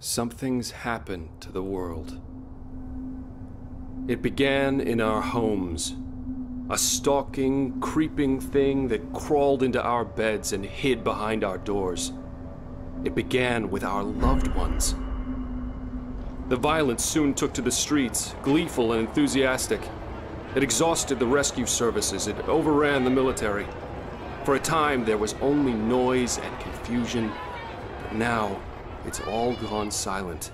Something's happened to the world. It began in our homes. A stalking, creeping thing that crawled into our beds and hid behind our doors. It began with our loved ones. The violence soon took to the streets, gleeful and enthusiastic. It exhausted the rescue services. It overran the military. For a time, there was only noise and confusion, but now, it's all gone silent.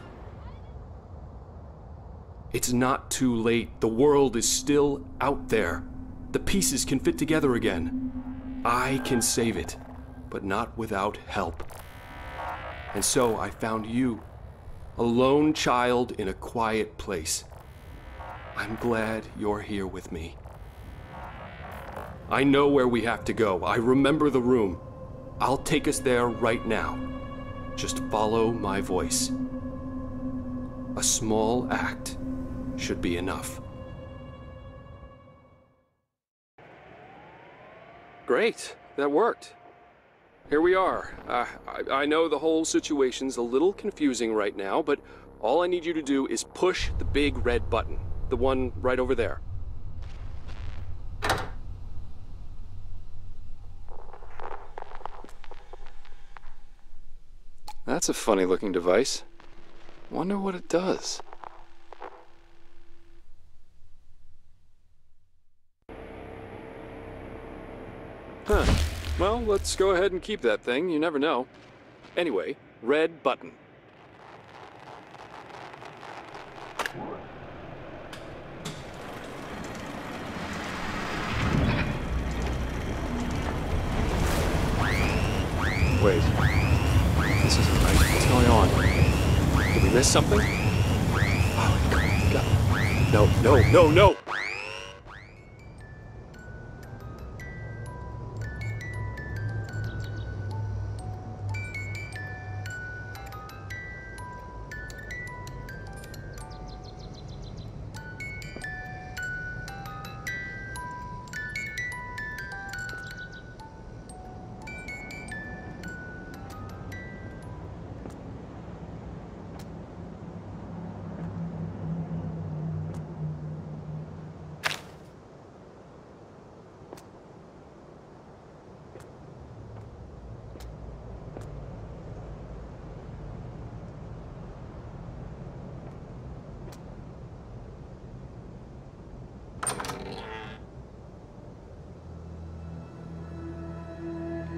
It's not too late. The world is still out there. The pieces can fit together again. I can save it, but not without help. And so I found you, a lone child in a quiet place. I'm glad you're here with me. I know where we have to go. I remember the room. I'll take us there right now. Just follow my voice. A small act should be enough. Great, that worked. Here we are. I know the whole situation's a little confusing right now, but all I need you to do is push the big red button, the one right over there. That's a funny looking device. Wonder what it does. Huh. Well, let's go ahead and keep that thing. You never know. Anyway, red button. Wait. This isn't right. What's going on? Did we miss something? Oh, God. No, no, no, no!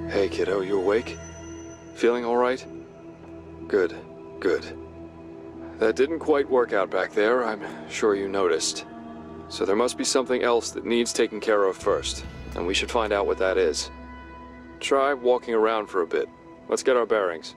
Hey, kiddo, you awake? Feeling all right? Good, good. That didn't quite work out back there, I'm sure you noticed. So there must be something else that needs taken care of first, and we should find out what that is. Try walking around for a bit. Let's get our bearings.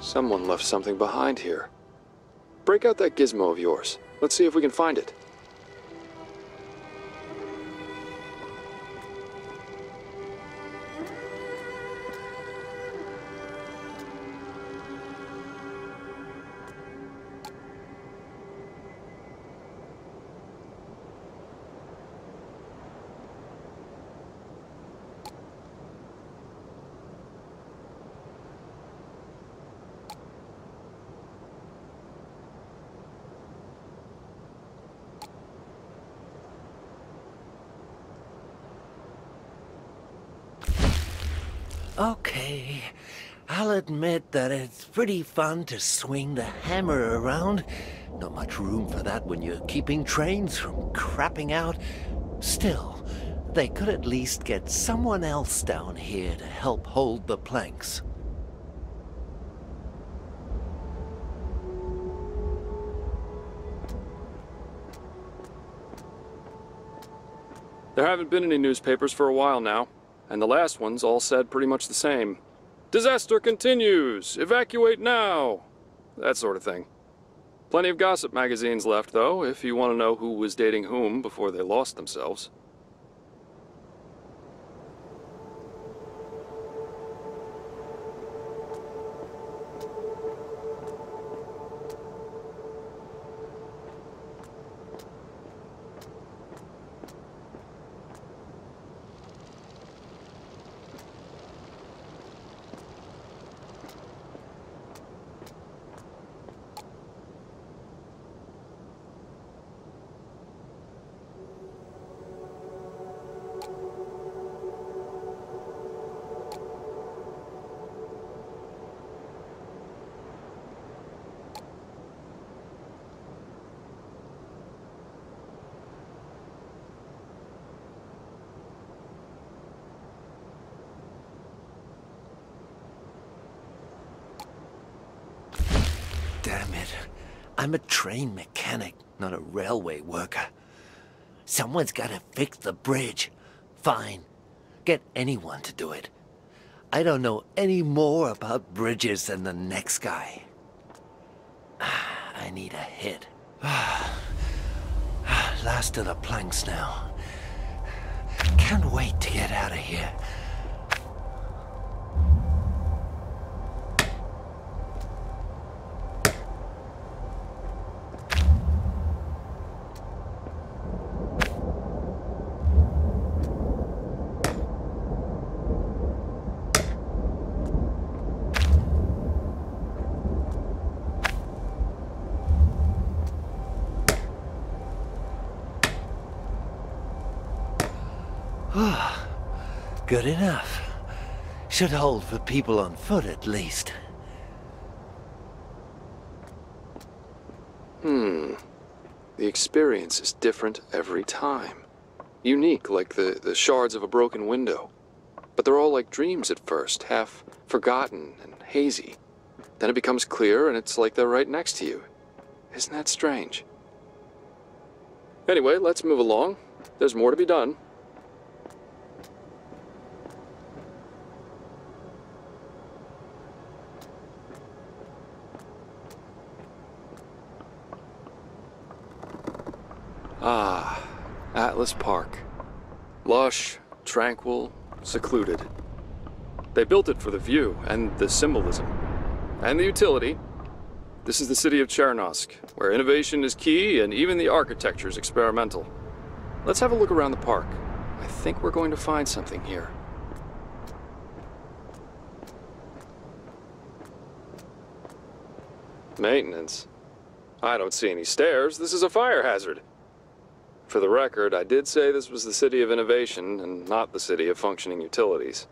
Someone left something behind here. Break out that gizmo of yours. Let's see if we can find it. Okay, I'll admit that it's pretty fun to swing the hammer around. Not much room for that when you're keeping trains from crapping out. Still, they could at least get someone else down here to help hold the planks. There haven't been any newspapers for a while now. And the last ones all said pretty much the same. Disaster continues! Evacuate now! that sort of thing. Plenty of gossip magazines left, though, if you want to know who was dating whom before they lost themselves. Damn it. I'm a train mechanic, not a railway worker. Someone's gotta fix the bridge. Fine. Get anyone to do it. I don't know any more about bridges than the next guy. I need a hit. Last of the planks now. Can't wait to get out of here. Good enough. Should hold for people on foot at least. The experience is different every time. Unique, like the shards of a broken window. But they're all like dreams at first, half forgotten and hazy. Then it becomes clear and it's like they're right next to you. Isn't that strange? Anyway, let's move along. There's more to be done. Ah, Atlas Park. Lush, tranquil, secluded. They built it for the view, and the symbolism, and the utility. This is the city of Chernosk, where innovation is key and even the architecture is experimental. Let's have a look around the park. I think we're going to find something here. Maintenance? I don't see any stairs. This is a fire hazard. For the record, I did say this was the city of innovation and not the city of functioning utilities.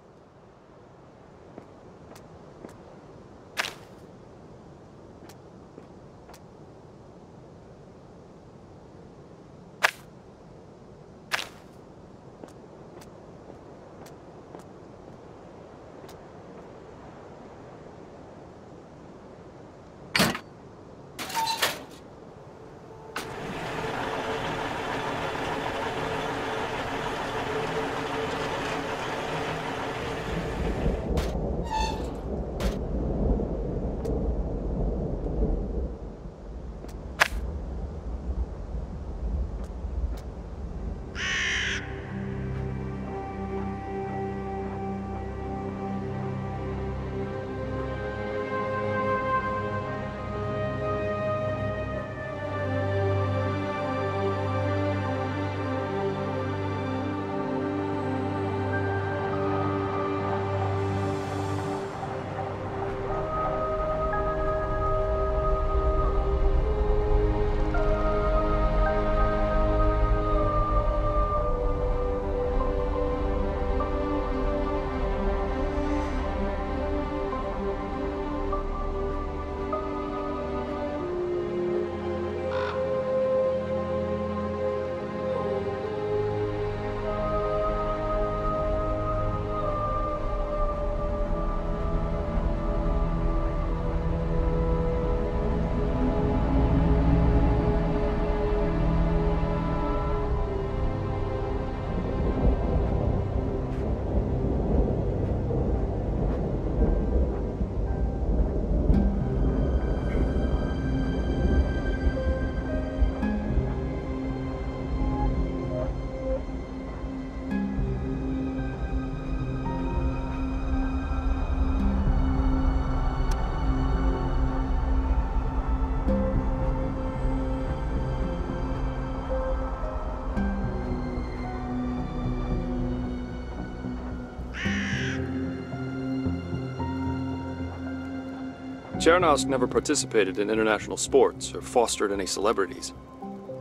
Chernosk never participated in international sports or fostered any celebrities,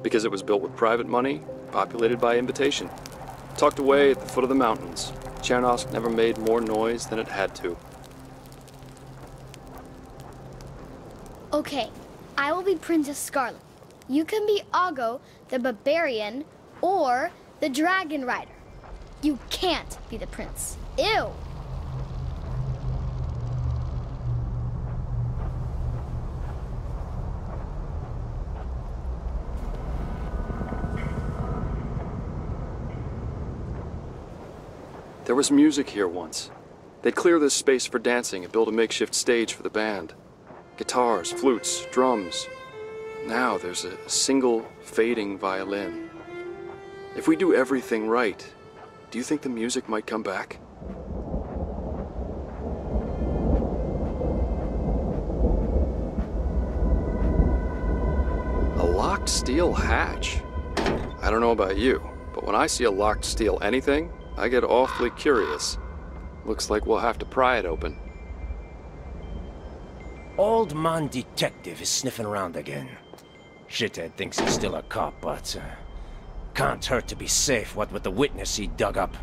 because it was built with private money, populated by invitation. Tucked away at the foot of the mountains, Chernosk never made more noise than it had to. Okay, I will be Princess Scarlet. You can be Oggo, the barbarian, or the dragon rider. You can't be the prince. Ew! There was music here once. They'd clear this space for dancing and build a makeshift stage for the band. Guitars, flutes, drums. Now there's a single fading violin. If we do everything right, do you think the music might come back? A locked steel hatch? I don't know about you, but when I see a locked steel anything, I get awfully curious. Looks like we'll have to pry it open. Old man detective is sniffing around again. Shithead thinks he's still a cop, but can't hurt to be safe, what with the witness he dug up.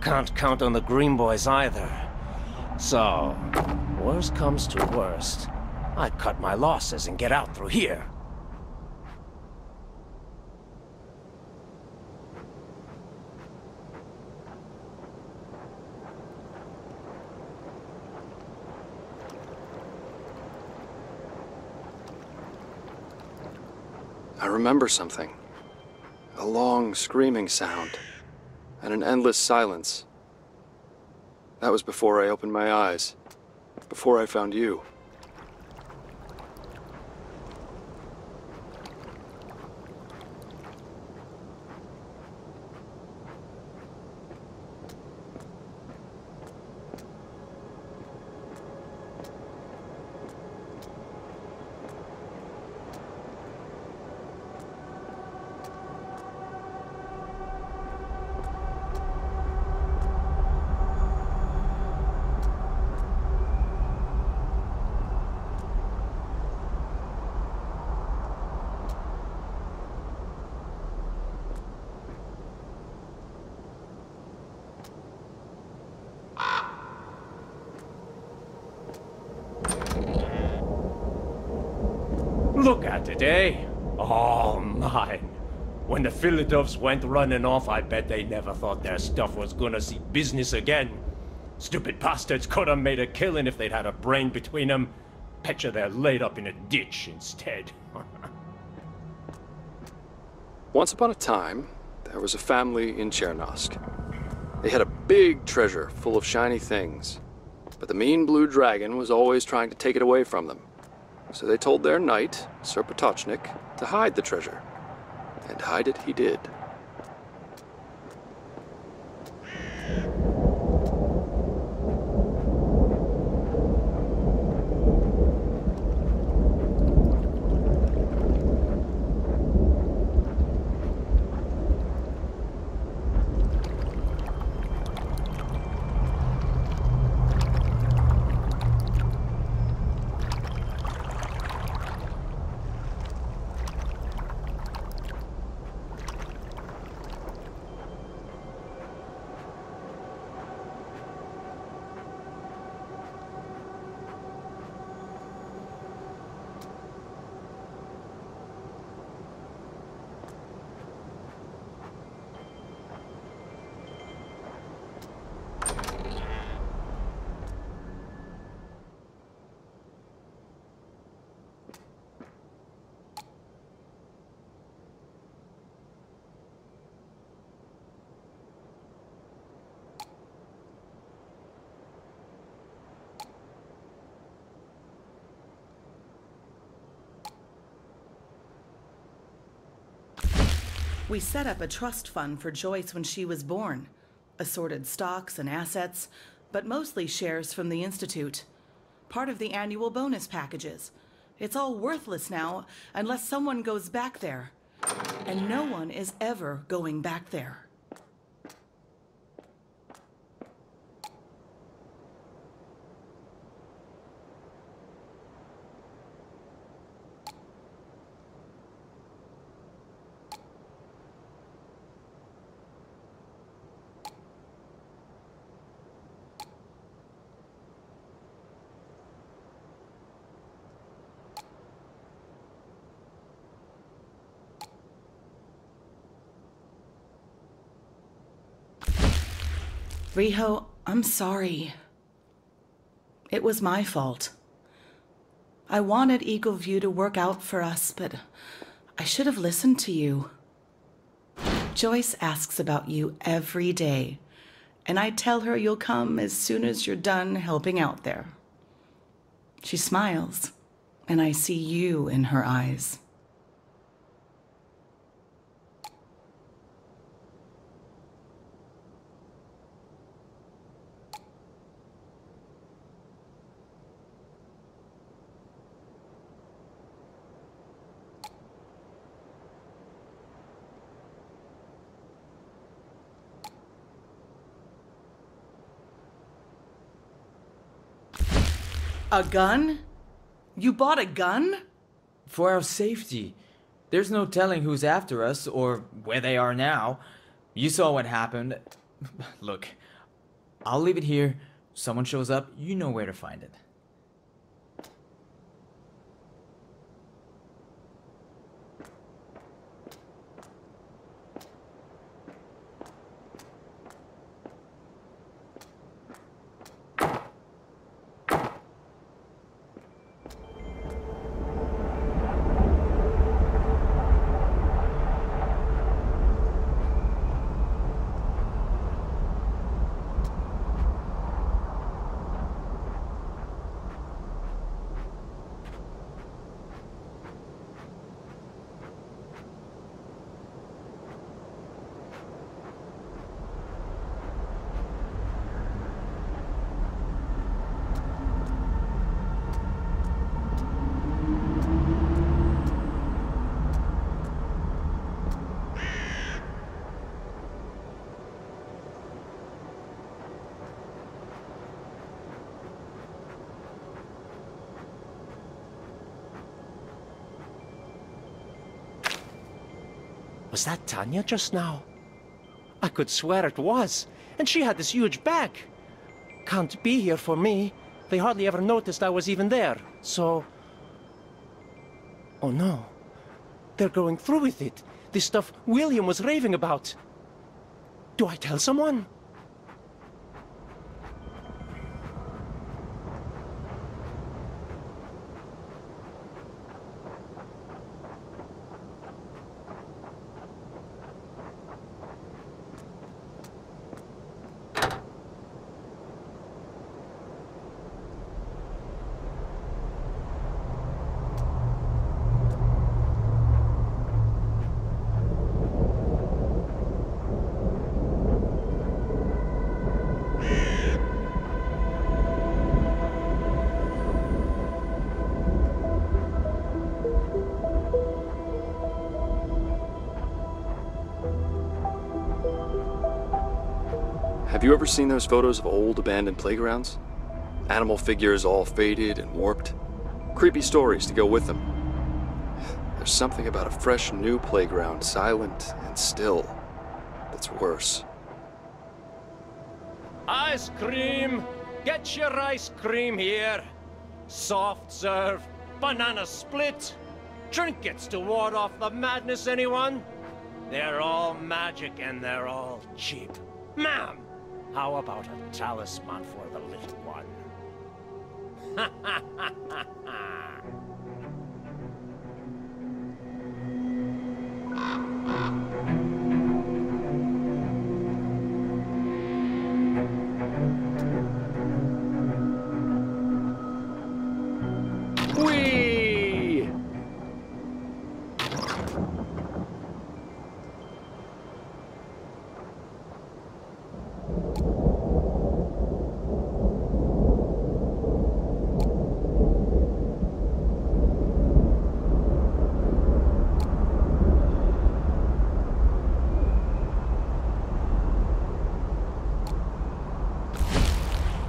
Can't count on the Green Boys either. So, worst comes to worst, I cut my losses and get out through here. I remember something. A long screaming sound, and an endless silence. That was before I opened my eyes, before I found you. Look at it, eh? All mine. When the Philadelphs went running off, I bet they never thought their stuff was gonna see business again. Stupid bastards could have made a killing if they'd had a brain between them. Betcha they're laid up in a ditch instead. Once upon a time, there was a family in Chernosk. They had a big treasure full of shiny things, but the mean blue dragon was always trying to take it away from them. So they told their knight, Sir Potochnik, to hide the treasure. And hide it he did. We set up a trust fund for Joyce when she was born. Assorted stocks and assets, but mostly shares from the Institute. Part of the annual bonus packages. It's all worthless now, unless someone goes back there. And no one is ever going back there. Riho, I'm sorry. It was my fault. I wanted Eagle View to work out for us, but I should have listened to you. Joyce asks about you every day, and I tell her you'll come as soon as you're done helping out there. She smiles, and I see you in her eyes. A gun? You bought a gun? For our safety. There's no telling who's after us or where they are now. You saw what happened. Look, I'll leave it here. Someone shows up, you know where to find it. Was that Tanya just now? I could swear it was. And she had this huge bag. Can't be here for me. They hardly ever noticed I was even there, so... Oh no. They're going through with it. This stuff William was raving about. Do I tell someone? Have you ever seen those photos of old abandoned playgrounds? Animal figures all faded and warped. Creepy stories to go with them. There's something about a fresh new playground, silent and still, that's worse. Ice cream! Get your ice cream here! Soft serve, banana split, trinkets to ward off the madness, anyone? They're all magic and they're all cheap. Ma'am, how about a talisman for the little one? Ha ha ha ha ha! Whee!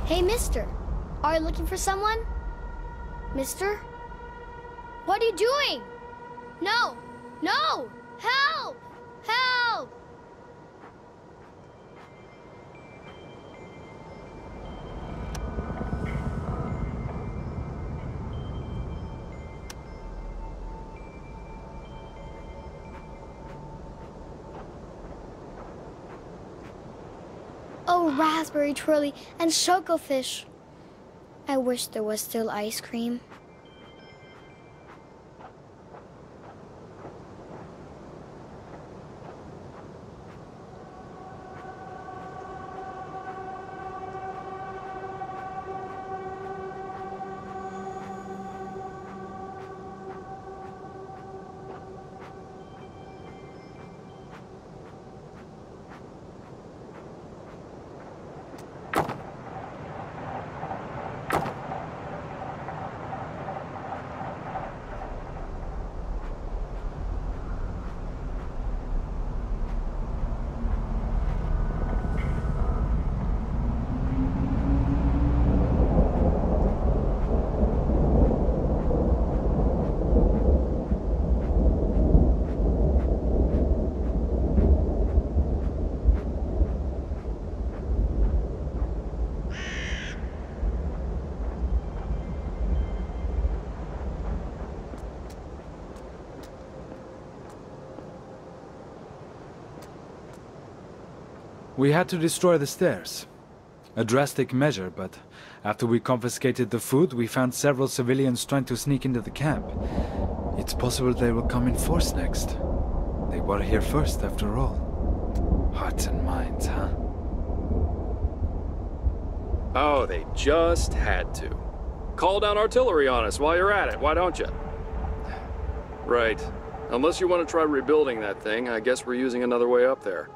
Hey, mister. Are you looking for someone? Mister? What are you doing? No! No! Help! Help! Oh no raspberry twirly and chocofish. I wish there was still ice cream. We had to destroy the stairs. A drastic measure, but after we confiscated the food, we found several civilians trying to sneak into the camp. It's possible they will come in force next. They were here first, after all. Hearts and minds, huh? Oh, they just had to. Call down artillery on us while you're at it, why don't you? Right. Unless you want to try rebuilding that thing, I guess we're using another way up there.